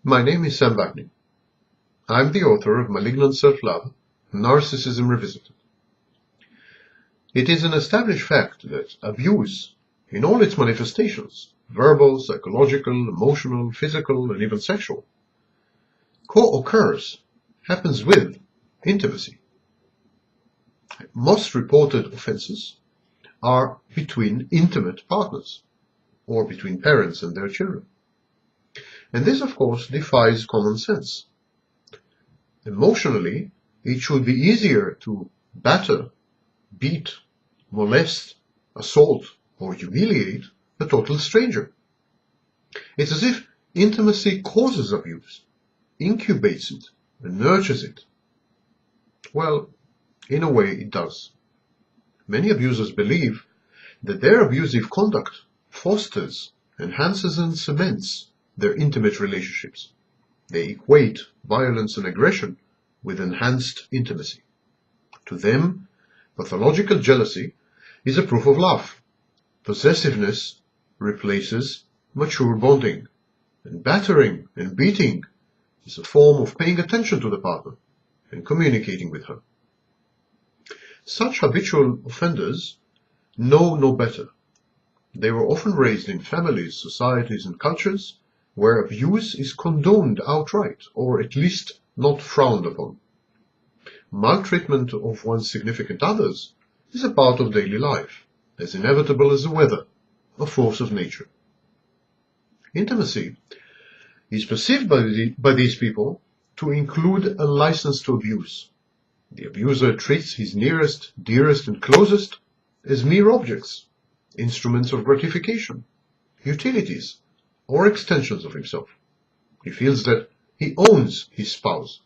My name is Sam Wagner. I'm the author of Malignant Self-Love, Narcissism Revisited. It is an established fact that abuse, in all its manifestations, verbal, psychological, emotional, physical, and even sexual, co-occurs, happens with intimacy. Most reported offenses are between intimate partners, or between parents and their children. And this, of course, defies common sense. Emotionally, it should be easier to batter, beat, molest, assault, or humiliate a total stranger. It's as if intimacy causes abuse, incubates it, and nurtures it. Well, in a way it does. Many abusers believe that their abusive conduct fosters, enhances, and cements their intimate relationships. They equate violence and aggression with enhanced intimacy. To them, pathological jealousy is a proof of love. Possessiveness replaces mature bonding, and battering and beating is a form of paying attention to the partner and communicating with her. Such habitual offenders know no better. They were often raised in families, societies, and cultures where abuse is condoned outright, or at least not frowned upon. Maltreatment of one's significant others is a part of daily life, as inevitable as the weather, a force of nature. Intimacy is perceived by these people to include a license to abuse. The abuser treats his nearest, dearest, and closest as mere objects, instruments of gratification, utilities, or extensions of himself. He feels that he owns his spouse,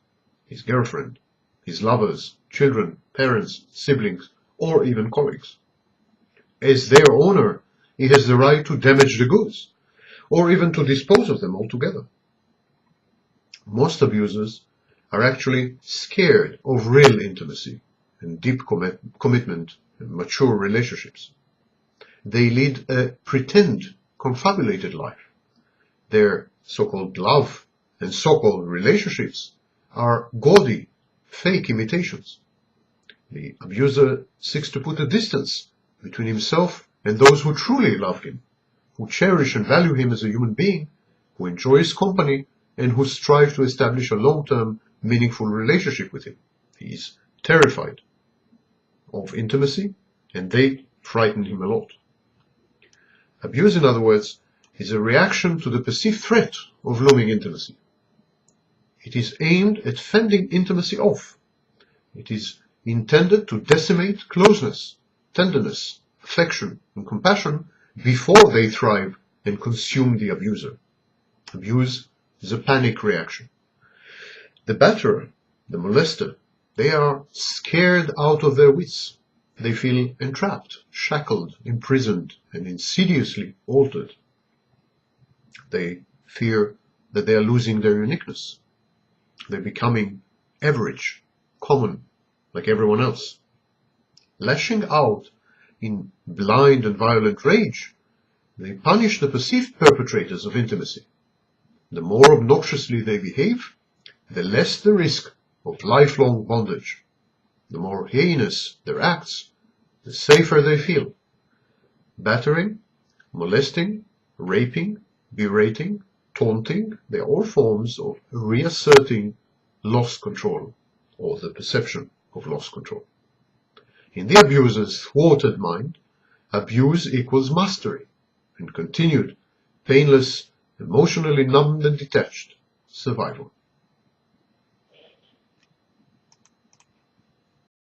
his girlfriend, his lovers, children, parents, siblings, or even colleagues. As their owner, he has the right to damage the goods, or even to dispose of them altogether. Most abusers are actually scared of real intimacy and deep commitment and mature relationships. They lead a pretend, confabulated life. Their so-called love and so-called relationships are gaudy, fake imitations. The abuser seeks to put a distance between himself and those who truly love him, who cherish and value him as a human being, who enjoy his company, and who strive to establish a long-term, meaningful relationship with him. He is terrified of intimacy, and they frighten him a lot. Abuse, in other words, is a reaction to the perceived threat of looming intimacy. It is aimed at fending intimacy off. It is intended to decimate closeness, tenderness, affection, and compassion before they thrive and consume the abuser. Abuse is a panic reaction. The batterer, the molester, they are scared out of their wits. They feel entrapped, shackled, imprisoned, and insidiously altered. They fear that they are losing their uniqueness. They're becoming average, common, like everyone else. Lashing out in blind and violent rage, they punish the perceived perpetrators of intimacy. The more obnoxiously they behave, the less the risk of lifelong bondage. The more heinous their acts, the safer they feel. Battering, molesting, raping, berating, taunting, they are all forms of reasserting lost control, or the perception of lost control. In the abuser's thwarted mind, abuse equals mastery, and continued, painless, emotionally numbed and detached survival.